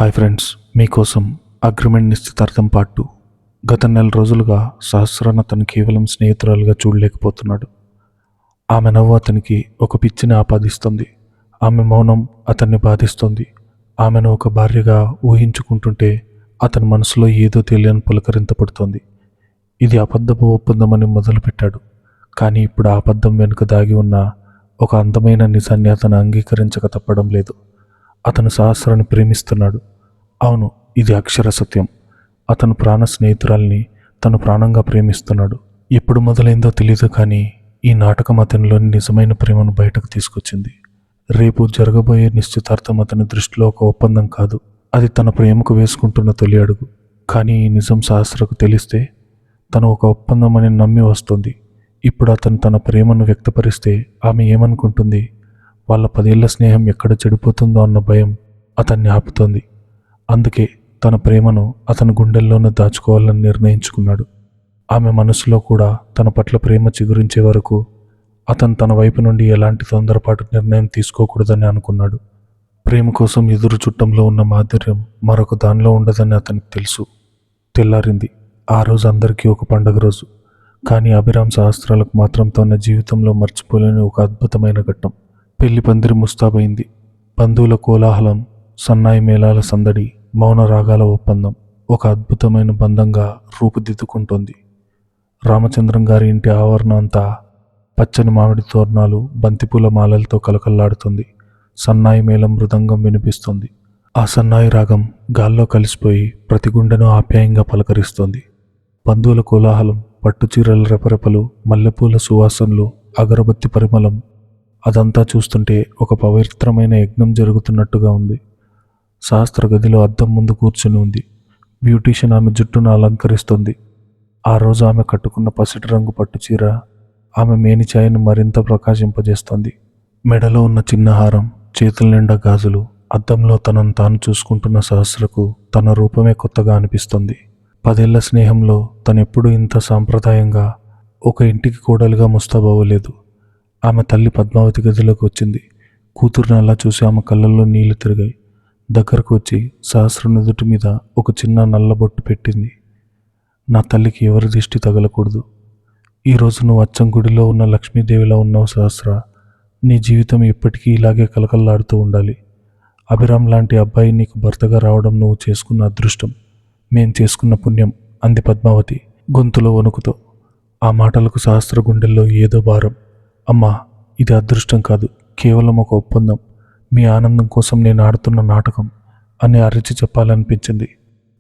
Hi friends, మీకోసం agreement నిశ్చితార్థం part 2. గత నెల రోజులుగా సహస్రాన్ని అతను కేవలం స్నేహితురాలుగా చూడలేకపోతున్నాడు. ఆమె నవ్వు అతనికి ఒక పిచ్చిని ఆపాదిస్తుంది. ఆమె మౌనం అతన్ని బాధిస్తుంది. ఆమెను ఒక భార్యగా ఊహించుకుంటుంటే అతని మనసులో ఏదో తెలియని పులకరింత పడుతోంది. ఇది అబద్ధపు ఒప్పందమని మొదలుపెట్టాడు. కానీ ఇప్పుడు ఆ అబద్ధం వెనుక దాగి ఉన్న ఒక అందమైన నిజాన్ని అతను అంగీకరించక తప్పడం లేదు. అతను సహస్రాన్ని ప్రేమిస్తున్నాడు. అవును, ఇది అక్షర సత్యం. అతను ప్రాణ స్నేహితురాల్ని తను ప్రాణంగా ప్రేమిస్తున్నాడు. ఎప్పుడు మొదలైందో తెలియదు, కానీ ఈ నాటకం అతనిలోని నిజమైన ప్రేమను బయటకు తీసుకొచ్చింది. రేపు జరగబోయే నిశ్చితార్థం అతని దృష్టిలో ఒక ఒప్పందం కాదు, అది తన ప్రేమకు వేసుకుంటున్న తొలి అడుగు. కానీ ఈ నిజం సహస్రకు తెలిస్తే తను ఒక ఒప్పందం అని నమ్మి వస్తుంది. ఇప్పుడు అతను తన ప్రేమను వ్యక్తపరిస్తే ఆమె ఏమనుకుంటుంది? వాళ్ళ 10 ఏళ్ల స్నేహం ఎక్కడ చెడిపోతుందో అన్న భయం అతన్ని ఆపుతోంది. అందుకే తన ప్రేమను అతని గుండెల్లోనే దాచుకోవాలని నిర్ణయించుకున్నాడు. ఆమె మనసులో కూడా తన పట్ల ప్రేమ చిగురించే వరకు అతను తన వైపు నుండి ఎలాంటి తొందరపాటు నిర్ణయం తీసుకోకూడదని అనుకున్నాడు. ప్రేమ కోసం ఎదురు చుట్టంలో ఉన్న మాధుర్యం మరొక దానిలో ఉండదని అతనికి తెలుసు. తెల్లారింది. ఆ రోజు అందరికీ ఒక పండగ రోజు. కానీ అభిరామ్ సహస్రాలకు మాత్రం తన జీవితంలో మర్చిపోలేని ఒక అద్భుతమైన ఘట్టం. పెళ్లి పందిరి ముస్తాబైంది. బంధువుల కోలాహలం, సన్నాయి మేళాల సందడి, మౌన రాగాల ఒప్పందం ఒక అద్భుతమైన బంధంగా రూపుదిద్దుకుంటోంది. రామచంద్రం గారి ఇంటి ఆవరణం అంతా పచ్చని మామిడి తోరణాలు, బంతిపూల మాలలతో కలకల్లాడుతుంది. సన్నాయి మేళం మృదంగం వినిపిస్తుంది. ఆ సన్నాయి రాగం గాల్లో కలిసిపోయి ప్రతి గుండెను ఆప్యాయంగా పలకరిస్తోంది. బంధువుల కోలాహలం, పట్టుచీరల రెపరెపలు, మల్లెపూల సువాసనలు, అగరబత్తి పరిమళం, అదంతా చూస్తుంటే ఒక పవిత్రమైన యజ్ఞం జరుగుతున్నట్టుగా ఉంది. శాస్త్ర గదిలో అద్దం ముందు కూర్చుని ఉంది. బ్యూటీషియన్ ఆమె జుట్టును అలంకరిస్తుంది. ఆ రోజు ఆమె కట్టుకున్న పసిటి రంగు పట్టుచీర ఆమె మేనిఛాయను మరింత ప్రకాశింపజేస్తోంది. మెడలో ఉన్న చిన్న హారం, చేతుల నిండా గాజులు, అద్దంలో తనను తాను చూసుకుంటున్న సహస్రకు తన రూపమే కొత్తగా అనిపిస్తుంది. 10 ఏళ్ల స్నేహంలో తనెప్పుడు ఇంత సాంప్రదాయంగా ఒక ఇంటికి కోడలుగా ముస్తాబవ్వలేదు. ఆమె తల్లి పద్మావతి గదిలోకి వచ్చింది. కూతురుని అలా చూసి ఆమె కళ్ళల్లో నీళ్లు తిరిగాయి. దగ్గరకు వచ్చి సహస్ర నుదుటి మీద ఒక చిన్న నల్లబొట్టు పెట్టింది. నా తల్లికి ఎవరి దిష్టి తగలకూడదు. ఈరోజు నువ్వు అచ్చం గుడిలో ఉన్న లక్ష్మీదేవిలా ఉన్నావు సహస్ర. నీ జీవితం ఎప్పటికీ ఇలాగే కలకల్లాడుతూ ఉండాలి. అభిరామ్ లాంటి అబ్బాయి నీకు భర్తగా రావడం నువ్వు చేసుకున్న అదృష్టం, మేం చేసుకున్న పుణ్యం అంది పద్మావతి గొంతులో వణుకుతో. ఆ మాటలకు సహస్ర గుండెల్లో ఏదో భారం. అమ్మా, ఇది అదృష్టం కాదు, కేవలం ఒక ఒప్పందం. మీ ఆనందం కోసం నేను ఆడుతున్న నాటకం అని అరిచి చెప్పాలనిపించింది.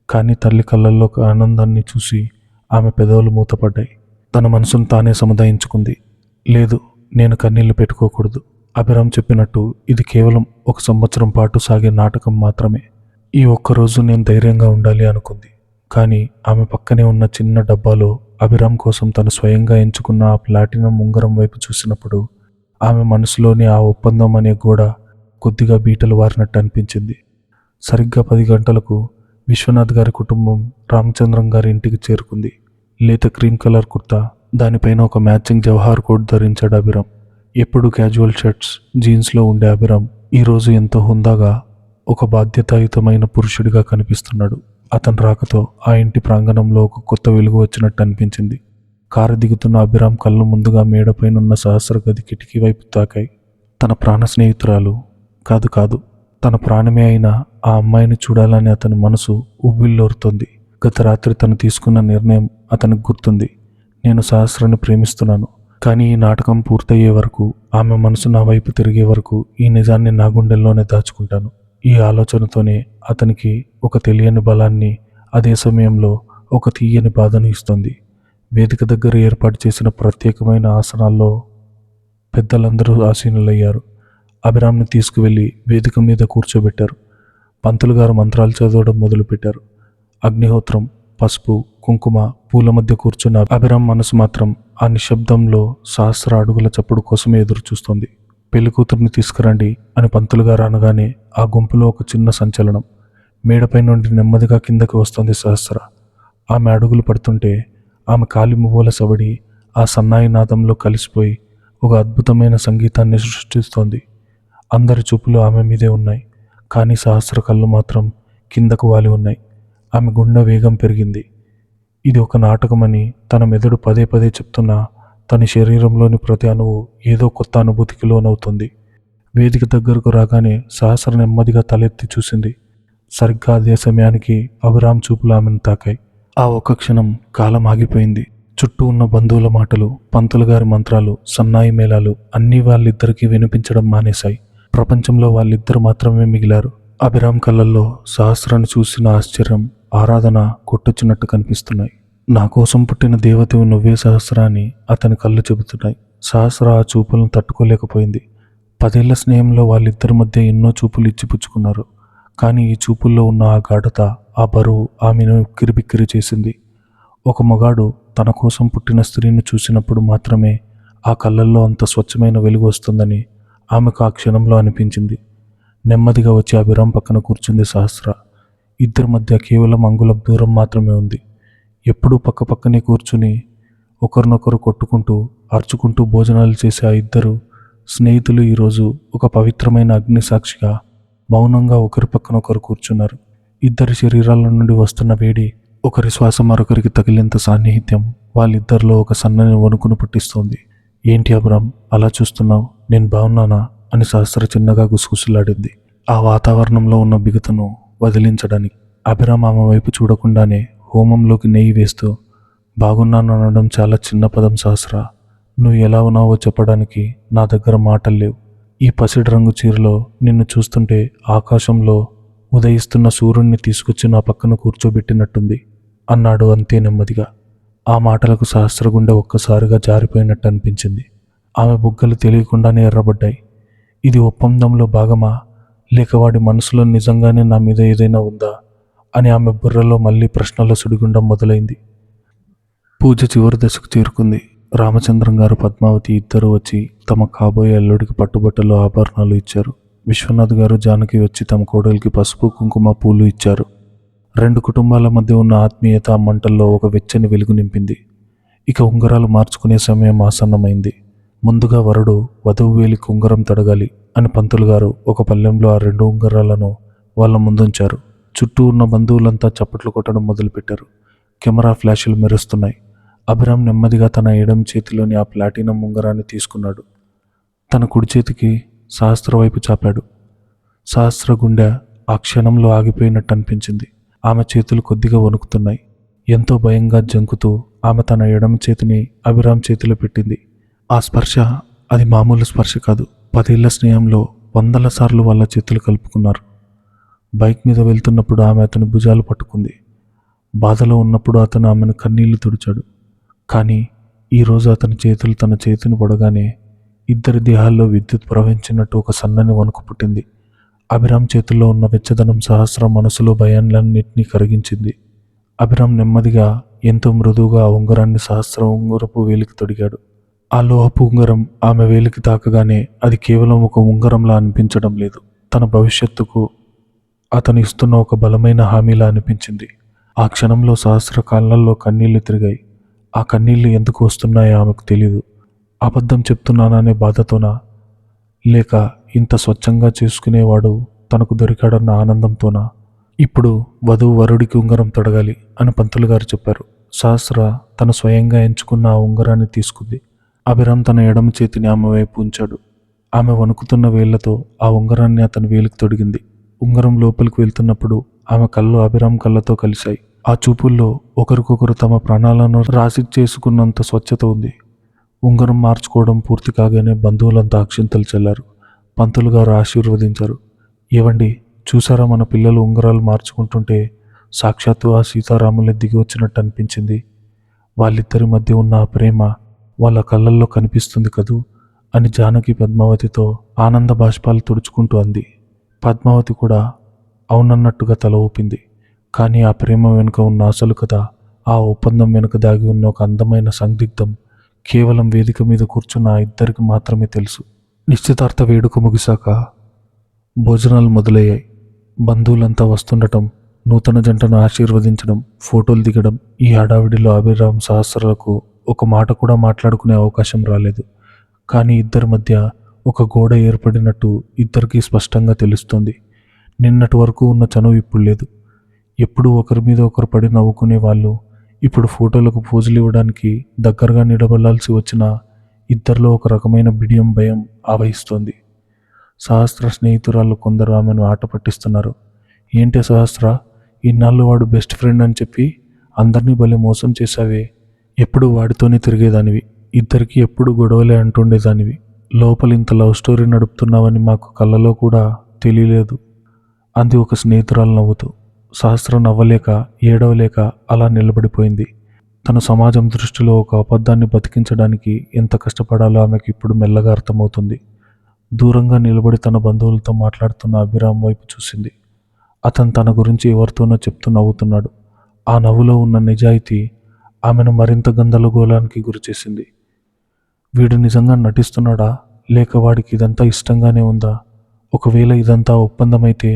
కానీ తల్లి కళ్ళల్లో ఆనందాన్ని చూసి ఆమె పెదవులు మూతపడ్డాయి. తన మనసును తానే సముదాయించుకుంది. లేదు, నేను కన్నీళ్లు పెట్టుకోకూడదు. అభిరామ్ చెప్పినట్టు ఇది కేవలం 1 సంవత్సరం పాటు సాగే నాటకం మాత్రమే. ఈ ఒక్కరోజు నేను ధైర్యంగా ఉండాలి అనుకుంది. కానీ ఆమె పక్కనే ఉన్న చిన్న డబ్బాలో అభిరామ్ కోసం తను స్వయంగా ఎంచుకున్న ఆ ప్లాటినం ఉంగరం వైపు చూసినప్పుడు ఆమె మనసులోని ఆ ఒప్పందం అనే గోడ కొద్దిగా బీటలు వారినట్టు అనిపించింది. సరిగ్గా 10 గంటలకు విశ్వనాథ్ గారి కుటుంబం రామచంద్రం గారి ఇంటికి చేరుకుంది. లేత క్రీమ్ కలర్ కుర్తా, దానిపైన ఒక మ్యాచింగ్ జవహార్ కోట్ ధరించాడు అభిరామ్. ఎప్పుడు క్యాజువల్ షర్ట్స్, జీన్స్లో ఉండే అభిరామ్ ఈరోజు ఎంతో హుందాగా ఒక బాధ్యతాయుతమైన పురుషుడిగా కనిపిస్తున్నాడు. అతని రాకతో ఆ ఇంటి ప్రాంగణంలో ఒక కొత్త వెలుగు వచ్చినట్టు అనిపించింది. కారు దిగుతున్న అభిరామ్ కళ్ళు ముందుగా మేడపైనున్న సహస్ర గది కిటికీ వైపు తాకాయి. తన ప్రాణ స్నేహితురాలు కాదు, తన ప్రాణమే అయిన ఆ అమ్మాయిని చూడాలని అతని మనసు ఉవ్విళ్ళూరుతోంది. గత రాత్రి తను తీసుకున్న నిర్ణయం అతనికి గుర్తుంది. నేను సహస్రాన్ని ప్రేమిస్తున్నాను, కానీ ఈ నాటకం పూర్తయ్యే వరకు, ఆమె మనసు నా వైపు తిరిగే వరకు ఈ నిజాన్ని నా గుండెల్లోనే దాచుకుంటాను. ఈ ఆలోచనతోనే అతనికి ఒక తెలియని బలాన్ని, అదే సమయంలో ఒక తీయని బాధను ఇస్తుంది. వేదిక దగ్గర ఏర్పాటు చేసిన ప్రత్యేకమైన ఆసనాల్లో పెద్దలందరూ ఆసీనులయ్యారు. అభిరామ్ని తీసుకువెళ్ళి వేదిక మీద కూర్చోబెట్టారు. పంతులు గారు మంత్రాలు చదవడం మొదలుపెట్టారు. అగ్నిహోత్రం, పసుపు, కుంకుమ, పూల మధ్య కూర్చున్న అభిరామ్ మనసు మాత్రం ఆ నిశ్శబ్దంలో సహస్ర అడుగుల చప్పుడు కోసమే ఎదురు చూస్తోంది. పెళ్లికూతుర్ని తీసుకురండి అని పంతులు గారు అనగానే ఆ గుంపులో ఒక చిన్న సంచలనం. మేడపై నుండి నెమ్మదిగా కిందకి వస్తోంది సహస్ర. ఆమె అడుగులు పడుతుంటే ఆమె కాలి మువ్వల సవడి ఆ సన్నాయి నాదంలో కలిసిపోయి ఒక అద్భుతమైన సంగీతాన్ని సృష్టిస్తోంది. అందరి చూపులు ఆమె మీదే ఉన్నాయి. కానీ సహస్ర కళ్ళు మాత్రం కిందకు వాలి ఉన్నాయి. ఆమె గుండె వేగం పెరిగింది. ఇది ఒక నాటకమని తన మెదడు పదే పదే చెప్తున్నా తన శరీరంలోని ప్రతి అణువు ఏదో కొత్త అనుభూతికి లోనవుతుంది. వేదిక దగ్గరకు రాగానే సహస్ర నెమ్మదిగా తలెత్తి చూసింది. సరిగ్గా అదే సమయానికి అభిరామ్ చూపులు ఆమెను తాకాయి. ఆ ఒక్క క్షణం కాలం ఆగిపోయింది. చుట్టూ ఉన్న బంధువుల మాటలు, పంతులు గారి మంత్రాలు, సన్నాయి మేళాలు అన్నీ వాళ్ళిద్దరికీ వినిపించడం మానేశాయి. ప్రపంచంలో వాళ్ళిద్దరు మాత్రమే మిగిలారు. అభిరామ్ కళ్ళల్లో సహస్రను చూసిన ఆశ్చర్యం, ఆరాధన కొట్టొచ్చినట్టు కనిపిస్తున్నాయి. నా కోసం పుట్టిన దేవతవు నువ్వే సహస్ర అని అతని కళ్ళు చెబుతున్నాయి. సహస్ర ఆ చూపులను తట్టుకోలేకపోయింది. 10 ఏళ్ల స్నేహంలో వాళ్ళిద్దరి మధ్య ఎన్నో చూపులు ఇచ్చిపుచ్చుకున్నారు. కానీ ఈ చూపుల్లో ఉన్న ఆ గాఢత, ఆ బరువు ఆమెను కిరిబిక్కిరి చేసింది. ఒక మగాడు తన కోసం పుట్టిన స్త్రీని చూసినప్పుడు మాత్రమే ఆ కళ్ళల్లో అంత స్వచ్ఛమైన వెలుగు వస్తుందని ఆమెకు ఆ క్షణంలో అనిపించింది. నెమ్మదిగా వచ్చి అభిరామ్ పక్కన కూర్చుంది సహస్ర. ఇద్దరి మధ్య కేవలం అంగుళం దూరం మాత్రమే ఉంది. ఎప్పుడూ పక్కపక్కనే కూర్చుని ఒకరినొకరు కొట్టుకుంటూ అరుచుకుంటూ భోజనాలు చేసే ఆ ఇద్దరు స్నేహితులు ఈరోజు ఒక పవిత్రమైన అగ్నిసాక్షిగా మౌనంగా ఒకరి పక్కన ఒకరు కూర్చున్నారు. ఇద్దరి శరీరాల నుండి వస్తున్న వేడి, ఒకరి శ్వాస మరొకరికి తగిలేంత సాన్నిహిత్యం వాళ్ళిద్దరిలో ఒక సన్నని వణుకును పుట్టిస్తోంది. ఏంటి అభిరామ్ అలా చూస్తున్నావు? నేను బాగున్నానా అని సహస్ర చిన్నగా గుసగుసలాడింది. ఆ వాతావరణంలో ఉన్న బిగతను వదిలించడానికి అభిరామ్ ఆమె వైపు చూడకుండానే హోమంలోకి నెయ్యి వేస్తూ, బాగున్నాను అనడం చాలా చిన్న పదం సహస్ర. నువ్వు ఎలా ఉన్నావో చెప్పడానికి నా దగ్గర మాటలు లేవు. ఈ పసిడి రంగు చీరలో నిన్ను చూస్తుంటే ఆకాశంలో ఉదయిస్తున్న సూర్యుడిని తీసుకొచ్చి నా పక్కన కూర్చోబెట్టినట్టుంది అన్నాడు అంతే నెమ్మదిగా. ఆ మాటలకు సహస్ర గుండె ఒక్కసారిగా జారిపోయినట్టు అనిపించింది. ఆమె బుగ్గలు తెలియకుండానే ఎర్రబడ్డాయి. ఇది ఒప్పందంలో భాగమా, లేక వాడి మనసులో నిజంగానే నా మీద ఏదైనా ఉందా అని ఆమె బుర్రలో మళ్ళీ ప్రశ్నల సుడిగుండం మొదలైంది. పూజ చివరి దశకు చేరుకుంది. రామచంద్రం గారు, పద్మావతి ఇద్దరు వచ్చి తమ కాబోయే అల్లుడికి పట్టుబట్టలు, ఆభరణాలు ఇచ్చారు. విశ్వనాథ్ గారు, జానకి వచ్చి తమ కోడలికి పసుపు, కుంకుమ, పూలు ఇచ్చారు. 2 కుటుంబాల మధ్య ఉన్న ఆత్మీయత మంటల్లో ఒక వెచ్చని వెలుగు నింపింది. ఇక ఉంగరాలు మార్చుకునే సమయం ఆసన్నమైంది. ముందుగా వరుడు వధువు వేలికి ఉంగరం తడగాలి అని పంతులు గారు ఒక పళ్ళెంలో ఆ 2 ఉంగరాలను వాళ్ళ ముందుంచారు. చుట్టూ ఉన్న బంధువులంతా చప్పట్లు కొట్టడం మొదలుపెట్టారు. కెమెరా ఫ్లాషులు మెరుస్తున్నాయి. అభిరామ్ నెమ్మదిగా తన ఎడమ చేతిలోని ఆ ప్లాటినం ఉంగరాన్ని తీసుకున్నాడు. తన కుడి చేతికి సహస్ర వైపు చాపాడు. సహస్ర గుండె ఆ క్షణంలో ఆగిపోయినట్టు అనిపించింది. ఆమె చేతులు కొద్దిగా వణుకుతున్నాయి. ఎంతో భయంగా జంకుతూ ఆమె తన ఎడమ చేతిని అభిరామ్ చేతిలో పెట్టింది. ఆ స్పర్శ అది మామూలు స్పర్శ కాదు. 10 ఏళ్ల స్నేహంలో 100ల సార్లు వాళ్ళ చేతులు కలుపుకున్నారు. బైక్ మీద వెళ్తున్నప్పుడు ఆమె అతని భుజాలు పట్టుకుంది. బాధలో ఉన్నప్పుడు అతను ఆమెను కన్నీళ్లు తుడిచాడు. కానీ ఈరోజు అతని చేతులు తన చేతిని పడగానే ఇద్దరి దేహాల్లో విద్యుత్ ప్రవహించినట్టు ఒక సన్నని వణుకు పుట్టింది. అభిరామ్ చేతుల్లో ఉన్న వెచ్చదనం సహస్ర మనసులో భయాన్నిన్నింటినీ కరిగించింది. అభిరామ్ నెమ్మదిగా ఎంతో మృదువుగా ఆ ఉంగరాన్ని సహస్ర ఉంగరపు వేలికి తొడిగాడు. ఆ లోహపు ఉంగరం ఆమె వేలికి తాకగానే అది కేవలం ఒక ఉంగరంలా అనిపించడం లేదు. తన భవిష్యత్తుకు అతను ఇస్తున్న ఒక బలమైన హామీలా అనిపించింది. ఆ క్షణంలో సహస్ర కళ్ళల్లో కన్నీళ్లు తిరిగాయి. ఆ కన్నీళ్లు ఎందుకు వస్తున్నాయో ఆమెకు తెలీదు. అబద్ధం చెప్తున్నాననే బాధతోనా, లేక ఇంత స్వచ్ఛంగా చేసుకునేవాడు తనకు దొరికాడన్న ఆనందంతోనా? ఇప్పుడు వధువు వరుడికి ఉంగరం తొడగాలి అని పంతులు గారు చెప్పారు. సహస్ర తను స్వయంగా ఎంచుకున్న ఆ ఉంగరాన్ని తీసుకుంది. అభిరామ్ తన ఎడమ చేతిని ఆమె వైపు ఉంచాడు. ఆమె వణుకుతున్న వేళ్లతో ఆ ఉంగరాన్ని అతని వేలికి తొడిగింది. ఉంగరం లోపలికి వెళ్తున్నప్పుడు ఆమె కళ్ళు అభిరామ్ కళ్ళతో కలిశాయి. ఆ చూపుల్లో ఒకరికొకరు తమ ప్రాణాలను రాసి చేసుకున్నంత స్వచ్ఛత ఉంది. ఉంగరం మార్చుకోవడం పూర్తి కాగానే బంధువులంతా అక్షింతలు చల్లారు. పంతులు గారు ఆశీర్వదించారు. ఏవండి, చూసారా, మన పిల్లలు ఉంగరాలు మార్చుకుంటుంటే సాక్షాత్తు ఆ సీతారాములే దిగి వచ్చినట్టు అనిపించింది. వాళ్ళిద్దరి మధ్య ఉన్న ఆ ప్రేమ వాళ్ళ కళ్ళల్లో కనిపిస్తుంది కదూ అని జానకి పద్మావతితో ఆనంద బాష్పాలు తుడుచుకుంటూ అంది. పద్మావతి కూడా అవునన్నట్టుగా తల ఊపింది. కానీ ఆ ప్రేమ వెనుక ఉన్న అసలు కథ, ఆ ఒప్పందం వెనుక దాగి ఉన్న ఒక అందమైన సందిగ్ధం కేవలం వేదిక మీద కూర్చున్న ఆ ఇద్దరికి మాత్రమే తెలుసు. నిశ్చితార్థ వేడుక ముగిశాక భోజనాలు మొదలయ్యాయి. బంధువులంతా వస్తుండటం, నూతన జంటను ఆశీర్వదించడం, ఫోటోలు దిగడం, ఈ హడావిడిలో అభిరామ్ సహస్రలకు ఒక మాట కూడా మాట్లాడుకునే అవకాశం రాలేదు. కానీ ఇద్దరి మధ్య ఒక గోడ ఏర్పడినట్టు ఇద్దరికీ స్పష్టంగా తెలుస్తుంది. నిన్నటి వరకు ఉన్న చనువు ఇప్పుడు లేదు. ఎప్పుడూ ఒకరి మీద ఒకరు పడి నవ్వుకునే వాళ్ళు ఇప్పుడు ఫోటోలకు పోజులు ఇవ్వడానికి దగ్గరగా నిలబడాల్సి వచ్చిన ఇద్దరిలో ఒక రకమైన బిడియం భయం ఆవహిస్తోంది. సహస్ర స్నేహితురాళ్ళు కొందరు ఆమెను ఆట పట్టిస్తున్నారు. ఏంటే సహస్ర, ఇన్నాళ్ళు వాడు బెస్ట్ ఫ్రెండ్ అని చెప్పి అందరినీ భలే మోసం చేశావే. ఎప్పుడు వాడితోనే తిరిగేదానివి, ఇద్దరికి ఎప్పుడు గొడవలే అంటుండేదానివి. లోపల ఇంత లవ్ స్టోరీ నడుపుతున్నావని మాకు కళ్ళలో కూడా తెలియలేదు అంది ఒక స్నేహితురాలు నవ్వుతూ. సహస్ర నవ్వలేక ఏడవలేక అలా నిలబడిపోయింది. తన సమాజం దృష్టిలో ఒక అబద్ధాన్ని బతికించడానికి ఎంత కష్టపడాలో ఆమెకు ఇప్పుడు మెల్లగా అర్థమవుతుంది. దూరంగా నిలబడి తన బంధువులతో మాట్లాడుతున్న అభిరామ్ వైపు చూసింది. అతను తన గురించి ఎవరితోనో చెప్తూ నవ్వుతున్నాడు. ఆ నవ్వులో ఉన్న నిజాయితీ ఆమెను మరింత గందరగోళానికి గురిచేసింది. వీడు నిజంగా నటిస్తున్నాడా, లేక వాడికి ఇదంతా ఇష్టంగానే ఉందా? ఒకవేళ ఇదంతా ఒప్పందమైతే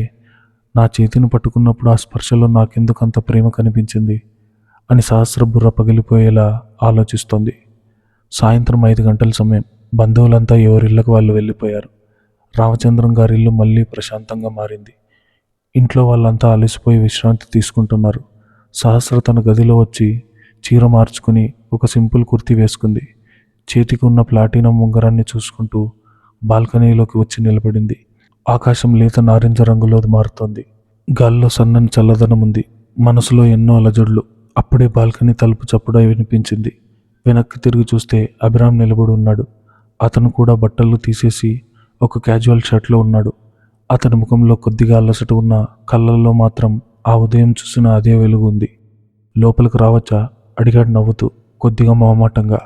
నా చేతిని పట్టుకున్నప్పుడు ఆ స్పర్శలో నాకెందుకు అంత ప్రేమ కనిపించింది అని సహస్ర బుర్ర పగిలిపోయేలా ఆలోచిస్తోంది. సాయంత్రం 5 గంటల సమయం. బంధువులంతా ఎవరిళ్లకు వాళ్ళు వెళ్ళిపోయారు. రామచంద్రం గారి ఇల్లు మళ్ళీ ప్రశాంతంగా మారింది. ఇంట్లో వాళ్ళంతా అలసిపోయి విశ్రాంతి తీసుకుంటున్నారు. సహస్ర తన గదిలో వచ్చి చీర మార్చుకుని ఒక సింపుల్ కుర్తీ వేసుకుంది. చేతికి ఉన్న ప్లాటినం ఉంగరాన్ని చూసుకుంటూ బాల్కనీలోకి వచ్చి నిలబడింది. ఆకాశం లేత నారింజ రంగులో మారుతోంది. గాల్లో సన్నని చల్లదనం ఉంది. మనసులో ఎన్నో అలజడులు. అప్పుడే బాల్కనీ తలుపు చప్పుడు వినిపించింది. వెనక్కి తిరిగి చూస్తే అభిరామ్ నిలబడి ఉన్నాడు. అతను కూడా బట్టలు తీసేసి ఒక క్యాజువల్ షర్ట్లో ఉన్నాడు. అతని ముఖంలో కొద్దిగా అలసట ఉన్న, కళ్ళల్లో మాత్రం ఆ ఉదయం చూసిన అదే వెలుగు ఉంది. లోపలికి రావచ్చా అడిగాడు నవ్వుతూ, కొద్దిగా మొహమాటంగా.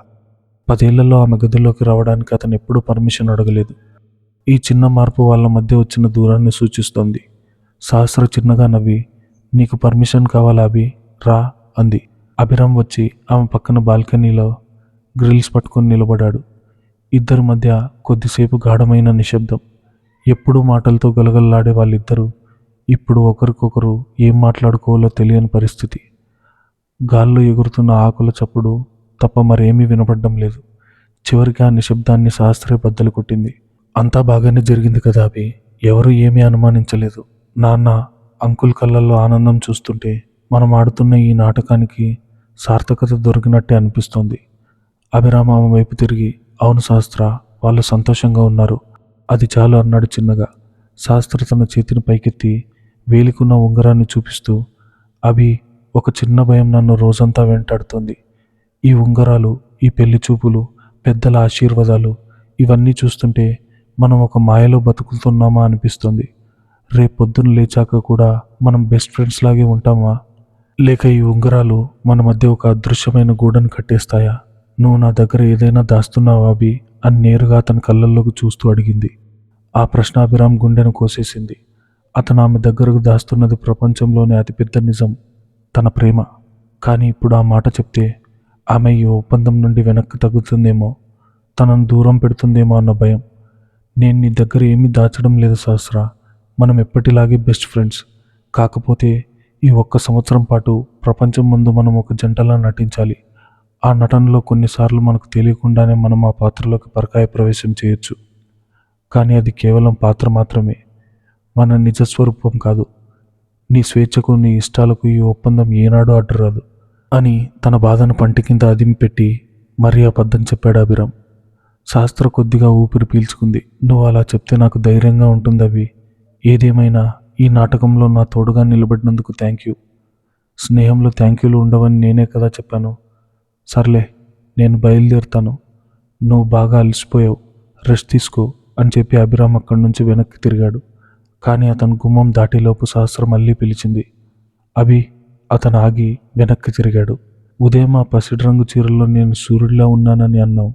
10 ఏళ్లలో ఆమె గదిలోకి రావడానికి అతను ఎప్పుడూ పర్మిషన్ అడగలేదు. ఈ చిన్న మార్పు వాళ్ళ మధ్య వచ్చిన దూరాన్ని సూచిస్తోంది. సహస్ర చిన్నగా నవ్వి, నీకు పర్మిషన్ కావాలా అభి, రా అంది. అభిరామ్ వచ్చి ఆమె పక్కన బాల్కనీలో గ్రిల్స్ పట్టుకొని నిలబడ్డాడు. ఇద్దరి మధ్య కొద్దిసేపు గాఢమైన నిశ్శబ్దం. ఎప్పుడూ మాటలతో గలగలలాడే వాళ్ళిద్దరూ ఇప్పుడు ఒకరికొకరు ఏం మాట్లాడుకోవాలో తెలియని పరిస్థితి. గాల్లో ఎగురుతున్న ఆకుల చప్పుడు తప్ప మరేమీ వినపడడం లేదు. చివరికి ఆ నిశ్శబ్దాన్ని సహస్రే బద్దలు కొట్టింది. అంతా బాగానే జరిగింది కదా అభి, ఎవరూ ఏమీ అనుమానించలేదు. నాన్న, అంకుల్ కళ్ళల్లో ఆనందం చూస్తుంటే మనం ఆడుతున్న ఈ నాటకానికి సార్థకత దొరికినట్టే అనిపిస్తోంది. అభిరామ్ ఆమె వైపు తిరిగి, అవును సహస్ర, వాళ్ళు సంతోషంగా ఉన్నారు, అది చాలు అన్నాడు చిన్నగా. సహస్ర తన చేతిని పైకెత్తి వేలికున్న ఉంగరాన్ని చూపిస్తూ, అభి, ఒక చిన్న భయం నన్ను రోజంతా వెంటాడుతోంది. ఈ ఉంగరాలు, ఈ పెళ్లి చూపులు, పెద్దల ఆశీర్వాదాలు, ఇవన్నీ చూస్తుంటే మనం ఒక మాయలో బతుకుతున్నామా అనిపిస్తుంది. రేపొద్దున లేచాక కూడా మనం బెస్ట్ ఫ్రెండ్స్ లాగే ఉంటామా, లేక ఈ ఉంగరాలు మన మధ్య ఒక అదృశ్యమైన గూడను కట్టేస్తాయా? నువ్వు నా దగ్గర ఏదైనా దాస్తున్నావా అభి అని నేరుగా అతని కళ్ళల్లోకి చూస్తూ అడిగింది. ఆ ప్రశ్న అభిరామ్ గుండెను కోసేసింది. అతను ఆమె దగ్గరకు దాస్తున్నది ప్రపంచంలోనే అతిపెద్ద నిజం, తన ప్రేమ. కానీ ఇప్పుడు ఆ మాట చెప్తే ఆమె ఈ ఒప్పందం నుండి వెనక్కి తగ్గుతుందేమో, తనను దూరం పెడుతుందేమో అన్న భయం. నేను నీ దగ్గర ఏమీ దాచడం లేదు సహస్ర, మనం ఎప్పటిలాగే బెస్ట్ ఫ్రెండ్స్. కాకపోతే ఈ 1 సంవత్సరం పాటు ప్రపంచం ముందు మనం ఒక జంటలా నటించాలి. ఆ నటనలో కొన్నిసార్లు మనకు తెలియకుండానే మనం ఆ పాత్రలోకి పరకాయ ప్రవేశం చేయొచ్చు. కానీ అది కేవలం పాత్ర మాత్రమే, మన నిజస్వరూపం కాదు. నీ స్వేచ్ఛకు, నీ ఇష్టాలకు ఈ ఒప్పందం ఏనాడూ అడ్డురాదు అని తన బాధను పంటి కింద అదిమిపెట్టి మరీ అబద్ధం చెప్పాడు అభిరామ్. శాస్త్ర కొద్దిగా ఊపిరి పీల్చుకుంది. నువ్వు అలా చెప్తే నాకు ధైర్యంగా ఉంటుంది అవి. ఏదేమైనా ఈ నాటకంలో నా తోడుగా నిలబడినందుకు థ్యాంక్ యూ. స్నేహంలో థ్యాంక్ యూలు ఉండవని నేనే కదా చెప్పాను. సర్లే, నేను బయలుదేరుతాను. నువ్వు బాగా అలసిపోయావు, రెస్ట్ తీసుకో అని చెప్పి అభిరామ్ అక్కడి నుంచి వెనక్కి తిరిగాడు. కానీ అతను గుమ్మం దాటిలోపు సహస్ర మళ్ళీ పిలిచింది. అభి. అతను ఆగి వెనక్కి తిరిగాడు. ఉదయం ఆ పసిడి రంగు చీరలో నేను సూర్యుడిలా ఉన్నానని అన్నావు.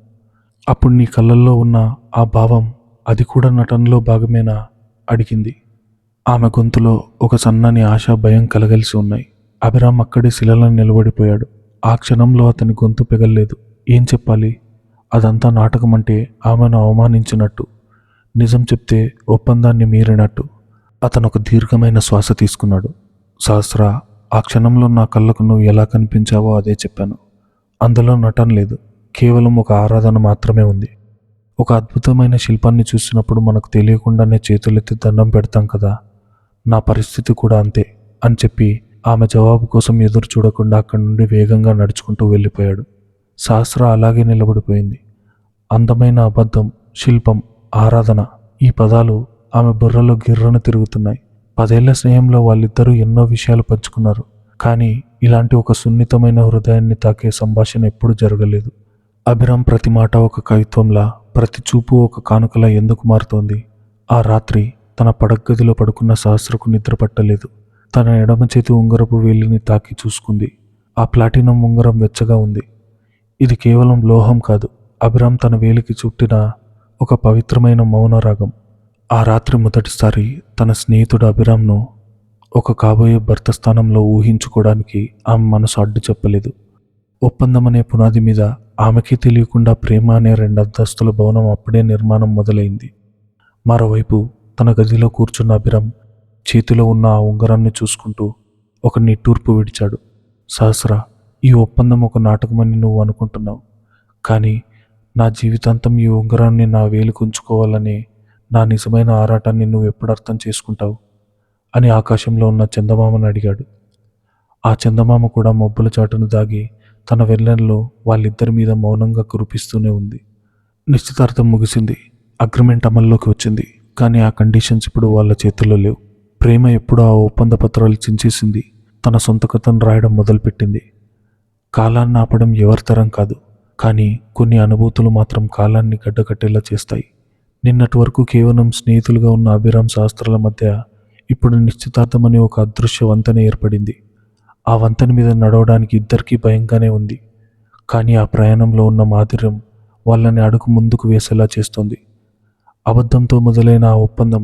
అప్పుడు నీ కళ్ళల్లో ఉన్న ఆ భావం, అది కూడా నటనలో భాగమేనా అడిగింది. ఆమె గొంతులో ఒక సన్నని ఆశ, భయం కలగలిసి ఉన్నాయి. అభిరామ్ అక్కడే శిలలో నిలబడిపోయాడు. ఆ క్షణంలో అతని గొంతు పెగల్లేదు. ఏం చెప్పాలి? అదంతా నాటకం అంటే ఆమెను అవమానించినట్టు, నిజం చెప్తే ఒప్పందాన్ని మీరినట్టు. అతను ఒక దీర్ఘమైన శ్వాస తీసుకున్నాడు. సహస్ర, ఆ క్షణంలో నా కళ్ళకు నువ్వు ఎలా కనిపించావో అదే చెప్పాను. అందులో నటన లేదు, కేవలం ఒక ఆరాధన మాత్రమే ఉంది. ఒక అద్భుతమైన శిల్పాన్ని చూసినప్పుడు మనకు తెలియకుండానే చేతులెత్తి దండం పెడతాం కదా, నా పరిస్థితి కూడా అంతే అని చెప్పి ఆమె జవాబు కోసం ఎదురు చూడకుండా అక్కడి నుండి వేగంగా నడుచుకుంటూ వెళ్ళిపోయాడు. సహస్ర అలాగే నిలబడిపోయింది. అందమైన అబద్ధం, శిల్పం, ఆరాధన, ఈ పదాలు ఆమె బుర్రలో గిర్రన తిరుగుతున్నాయి. 10 ఏళ్ల స్నేహంలో వాళ్ళిద్దరూ ఎన్నో విషయాలు పంచుకున్నారు. కానీ ఇలాంటి ఒక సున్నితమైన హృదయాన్ని తాకే సంభాషణ ఎప్పుడూ జరగలేదు. అభిరామ్ ప్రతి మాట ఒక కవిత్వంలా, ప్రతి చూపు ఒక కానుకలా ఎందుకు మారుతోంది? ఆ రాత్రి తన పడగ్గదిలో పడుకున్న సహస్రకు నిద్ర పట్టలేదు. తన ఎడమ చేతి ఉంగరపు వేలిని తాకి చూసుకుంది. ఆ ప్లాటినం ఉంగరం వెచ్చగా ఉంది. ఇది కేవలం లోహం కాదు, అభిరామ్ తన వేలికి చుట్టిన ఒక పవిత్రమైన మౌనరాగం. ఆ రాత్రి మొదటిసారి తన స్నేహితుడు అభిరామ్ను ఒక కాబోయే భర్త స్థానంలో ఊహించుకోవడానికి ఆమె మనసు అడ్డు చెప్పలేదు. ఒప్పందం అనే పునాది మీద ఆమెకే తెలియకుండా ప్రేమ అనే 2 అంతస్తుల భవనం అప్పుడే నిర్మాణం మొదలైంది. మరోవైపు తన గదిలో కూర్చున్న అభిరామ్ చేతిలో ఉన్న ఆ ఉంగరాన్ని చూసుకుంటూ ఒక నిట్టూర్పు విడిచాడు. సహస్ర, ఈ ఒప్పందం ఒక నాటకమని నువ్వు అనుకుంటున్నావు, కానీ నా జీవితాంతం ఈ ఉంగరాన్ని నా వేలికి ఉంచుకోవాలనే నా నిజమైన ఆరాటాన్ని నువ్వు ఎప్పుడు అర్థం చేసుకుంటావు అని ఆకాశంలో ఉన్న చందమామను అడిగాడు. ఆ చందమామ కూడా మబ్బుల చాటును దాగి తన వెన్నెల్లో వాళ్ళిద్దరి మీద మౌనంగా కురిపిస్తూనే ఉంది. నిశ్చితార్థం ముగిసింది. అగ్రిమెంట్ అమల్లోకి వచ్చింది. కానీ ఆ కండిషన్స్ ఇప్పుడు వాళ్ళ చేతుల్లో లేవు. ప్రేమ ఎప్పుడూ ఆ ఒప్పంద పత్రాలు చించేసింది. తన సొంత కథను రాయడం మొదలుపెట్టింది. కాలాన్ని ఆపడం ఎవరి తరం కాదు, కానీ కొన్ని అనుభూతులు మాత్రం కాలాన్ని గడ్డకట్టేలా చేస్తాయి. నిన్నటి వరకు కేవలం స్నేహితులుగా ఉన్న అభిరామ్ శాస్త్రాల మధ్య ఇప్పుడు నిశ్చితార్థం అనే ఒక అదృశ్య వంతెన ఏర్పడింది. ఆ వంతెన మీద నడవడానికి ఇద్దరికీ భయంగానే ఉంది. కానీ ఆ ప్రయాణంలో ఉన్న మాధుర్యం వాళ్ళని అడుగు ముందుకు వేసేలా చేస్తోంది. అబద్ధంతో మొదలైన ఆ ఒప్పందం